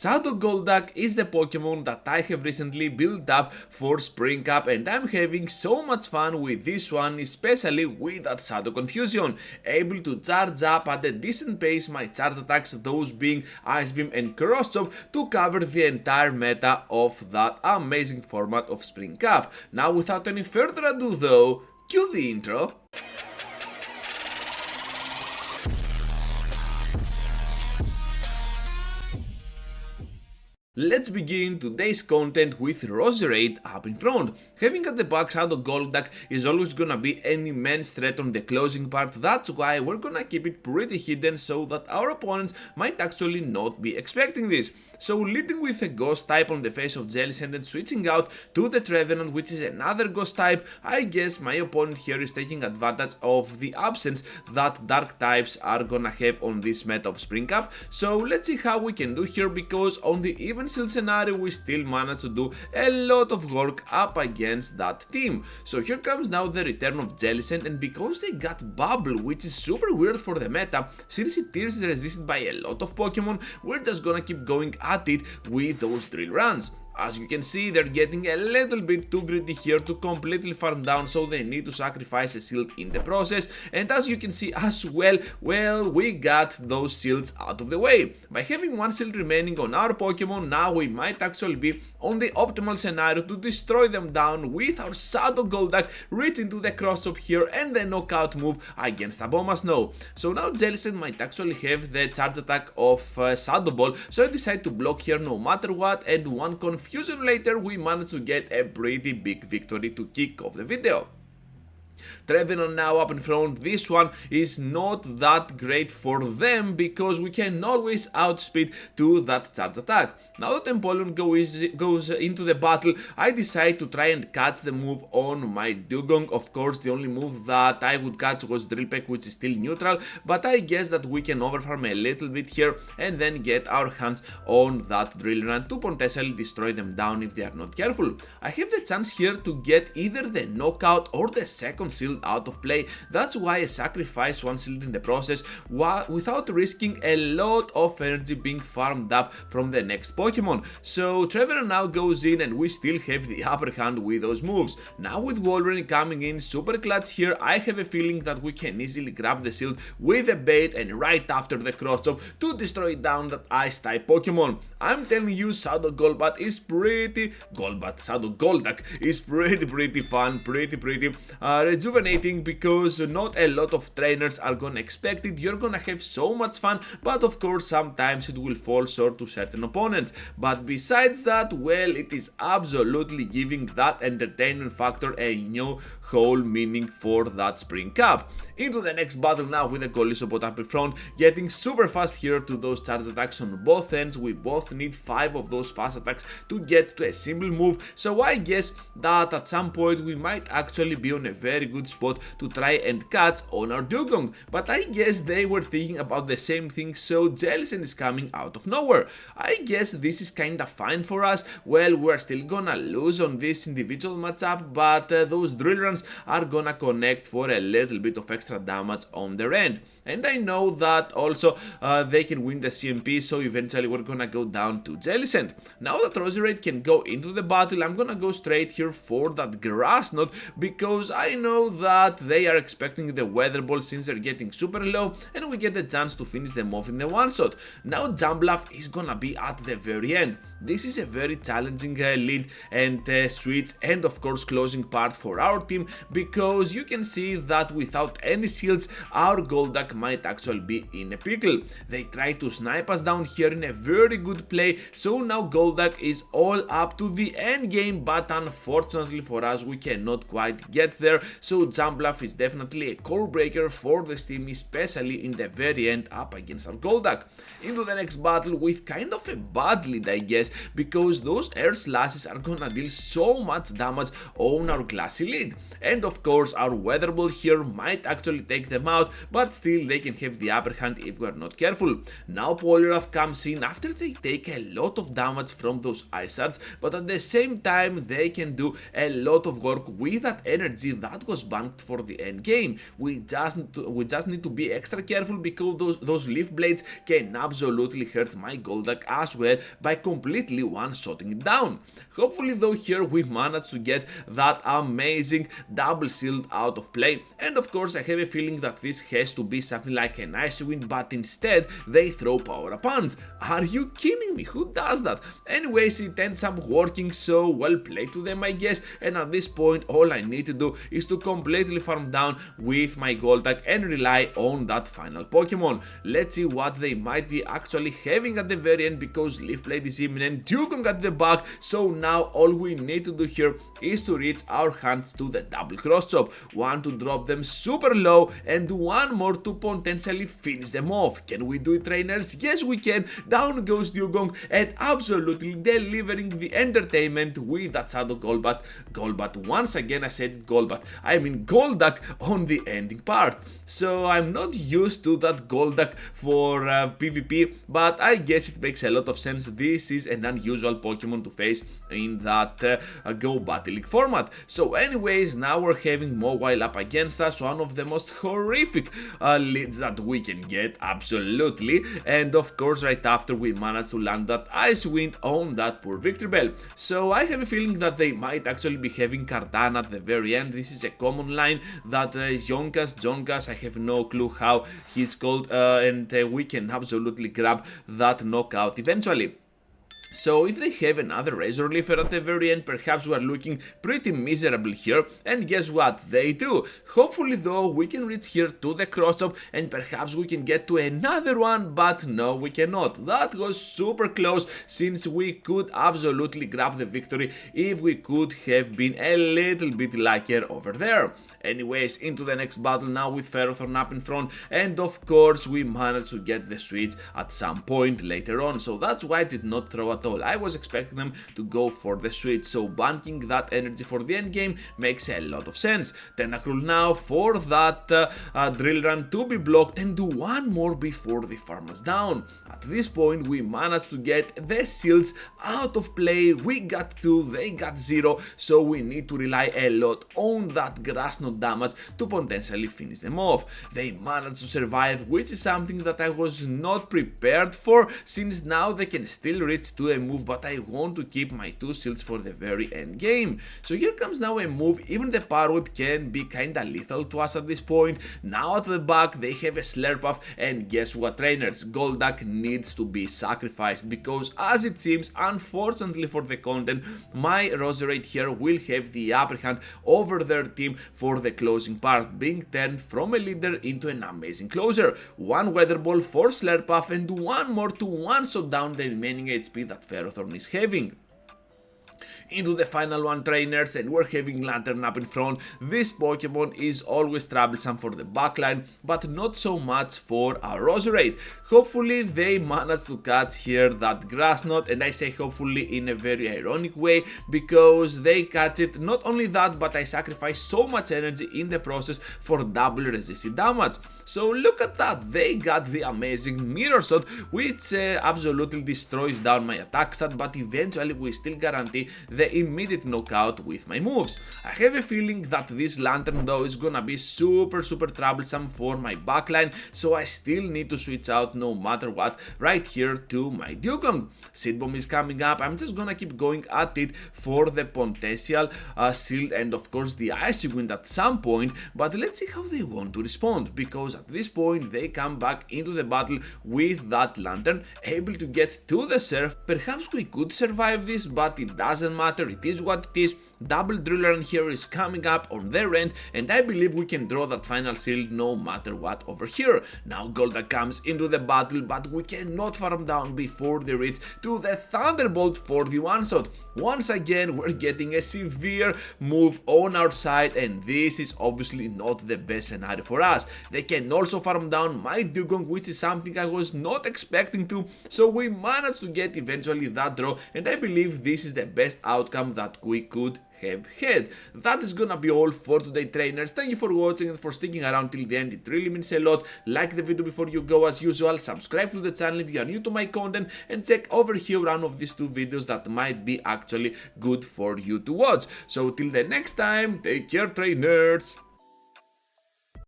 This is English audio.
Shadow Golduck is the Pokemon that I have recently built up for Spring Cup, and I'm having so much fun with this one, especially with that Shadow Confusion. Able to charge up at a decent pace my charge attacks, those being Ice Beam and Cross Chop, to cover the entire meta of that amazing format of Spring Cup. Now without any further ado though, cue the intro. Let's begin today's content with Roserade up in front. Having at the back Shadow Golduck is always gonna be an immense threat on the closing part, that's why we're gonna keep it pretty hidden so that our opponents might actually not be expecting this. So leading with a Ghost type on the face of Jellicent and switching out to the Trevenant, which is another Ghost type, I guess my opponent here is taking advantage of the absence that Dark types are gonna have on this meta of Spring Cup. So let's see how we can do here, because on the even Shield scenario we still managed to do a lot of work up against that team. So here comes now the return of Jellicent, and because they got Bubble, which is super weird for the meta since it is resisted by a lot of Pokemon, we're just gonna keep going at it with those drill runs. As you can see, they're getting a little bit too greedy here to completely farm down, so they need to sacrifice a shield in the process. And as you can see as well, we got those shields out of the way. By having one shield remaining on our Pokemon, now we might actually be on the optimal scenario to destroy them down with our Shadow Golduck reaching to the cross up here and the knockout move against Aboma Snow. So now Jellicent might actually have the charge attack of Shadow Ball, so I decide to block here no matter what, and one Confusion later we managed to get a pretty big victory to kick off the video. Trevenant now up in front. This one is not that great for them because we can always outspeed to that charge attack. Now that Empoleon goes into the battle, I decide to try and catch the move on my Dugong. Of course, the only move that I would catch was Drill Peck, which is still neutral, but I guess that we can overfarm a little bit here and then get our hands on that Drill Run to potentially destroy them down if they are not careful. I have the chance here to get either the knockout or the second shield out of play, that's why I sacrifice one shield in the process without risking a lot of energy being farmed up from the next Pokemon. So Trevor now goes in and we still have the upper hand with those moves. Now with Wolverine coming in super clutch here, I have a feeling that we can easily grab the shield with a bait and right after the cross chop to destroy down that ice type Pokemon. I'm telling you, Shadow Golduck is pretty fun, pretty rejuvenating, because not a lot of trainers are gonna expect it. You're gonna have so much fun, but of course sometimes it will fall short to certain opponents. But besides that, well, it is absolutely giving that entertainment factor a new whole meaning for that Spring Cup. Into the next battle now with the Golisopod up in front, getting super fast here to those charge attacks on both ends. We both need 5 of those fast attacks to get to a single move, so I guess that at some point we might actually be on a very good spot to try and catch on our Dugong. But I guess they were thinking about the same thing, so Jellicent is coming out of nowhere. I guess this is kinda fine for us. Well, we're still gonna lose on this individual matchup, but those drill runs are gonna connect for a little bit of extra damage on their end. And I know that also they can win the CMP, so eventually we're gonna go down to Jellicent. Now that Roserade can go into the battle, I'm gonna go straight here for that Grass Knot, because I know that they are expecting the Weather Ball since they're getting super low, and we get the chance to finish them off in the one shot. Now Jumbluff is gonna be at the very end. This is a very challenging lead and switch and of course closing part for our team, because you can see that without any shields our Golduck might actually be in a pickle. They try to snipe us down here in a very good play, so now Golduck is all up to the end game, but unfortunately for us we cannot quite get there. So Jumbluff is definitely a core breaker for this team, especially in the very end up against our Golduck. Into the next battle with kind of a bad lead, I guess, because those air slashes are gonna deal so much damage on our glassy lead. And of course our Weather Ball here might actually take them out, but still they can have the upper hand if we are not careful. Now Poliwrath comes in after they take a lot of damage from those ice shards, but at the same time they can do a lot of work with that energy that was was banked for the end game. We just need to be extra careful because those leaf blades can absolutely hurt my Golduck as well by completely one-shotting it down. Hopefully though here we managed to get that amazing double shield out of play, and of course I have a feeling that this has to be something like an ice wind, but instead they throw power up punch. Are you kidding me? Who does that? Anyways, it ends up working, so well played to them I guess, and at this point all I need to do is to completely farm down with my Golduck and rely on that final Pokemon. Let's see what they might be actually having at the very end, because Leaf Blade is imminent, Dugong at the back, so now all we need to do here is to reach our hands to the double cross chop, one to drop them super low and one more to potentially finish them off. Can we do it, trainers? Yes we can. Down goes Dugong and absolutely delivering the entertainment with that Shadow Golbat, once again I said it Golbat, I mean Golduck on the ending part. So I'm not used to that Golduck for PvP, but I guess it makes a lot of sense. This is an unusual Pokemon to face in that Go Battle League format. So anyways, now we're having Mobile up against us, one of the most horrific leads that we can get, absolutely, and of course right after we managed to land that Ice Wind on that poor Victreebel. So I have a feeling that they might actually be having Cardan at the very end. This is a common line that Jonkas, I have no clue how he's called, and we can absolutely grab that knockout eventually. So if they have another Razor Leafer at the very end, perhaps we are looking pretty miserable here, and guess what, they do. Hopefully though we can reach here to the cross up and perhaps we can get to another one, but no we cannot. That was super close, since we could absolutely grab the victory if we could have been a little bit luckier over there. Anyways, into the next battle now with Ferrothorn up in front, and of course we managed to get the switch at some point later on, so that's why I did not throw at all. I was expecting them to go for the switch, so banking that energy for the end game makes a lot of sense. Tentacruel now for that drill run to be blocked and do one more before they farm us down. At this point we managed to get the shields out of play. We got 2, they got 0, so we need to rely a lot on that grass knot damage to potentially finish them off. They managed to survive, which is something that I was not prepared for, since now they can still reach to a move, but I want to keep my 2 shields for the very end game. So here comes now a move. Even the Power Whip can be kinda lethal to us at this point. Now at the back they have a Slurpuff, and guess what, trainers, Golduck needs to be sacrificed, because as it seems, unfortunately for the content, my Roserade here will have the upper hand over their team for the closing part, being turned from a leader into an amazing closer. One Weather Ball for Slurpuff and one more to one-shot down the remaining HP that Ferrothorn is having. Into the final one, trainers, and we're having Lantern up in front. This Pokemon is always troublesome for the backline, but not so much for our Roserade. Hopefully they manage to catch here that Grass Knot, and I say hopefully in a very ironic way, because they catch it. Not only that, but I sacrifice so much energy in the process for double resisted damage. So look at that, they got the amazing Mirror Shot, which absolutely destroys down my attack stat, but eventually we still guarantee the immediate knockout with my moves. I have a feeling that this Lantern though is gonna be super troublesome for my backline, so I still need to switch out no matter what right here to my Dugong. Seed Bomb is coming up, I'm just gonna keep going at it for the potential shield and of course the Icy Wind at some point, but let's see how they want to respond, because at this point they come back into the battle with that Lantern, able to get to the surf. Perhaps we could survive this, but it doesn't matter, it is what it is. Double Driller in here is coming up on their end, and I believe we can draw that final shield no matter what over here. Now Golduck comes into the battle, but we cannot farm down before they reach to the Thunderbolt for the one-shot. Once again we're getting a severe move on our side, and this is obviously not the best scenario for us. They can also farm down my Dugong, which is something I was not expecting to, so we managed to get eventually that draw, and I believe this is the best outcome that we could have had. That is gonna be all for today, trainers. Thank you for watching and for sticking around till the end, it really means a lot. Like the video before you go as usual, subscribe to the channel if you are new to my content, and check over here one of these 2 videos that might be actually good for you to watch. So till the next time, take care, trainers.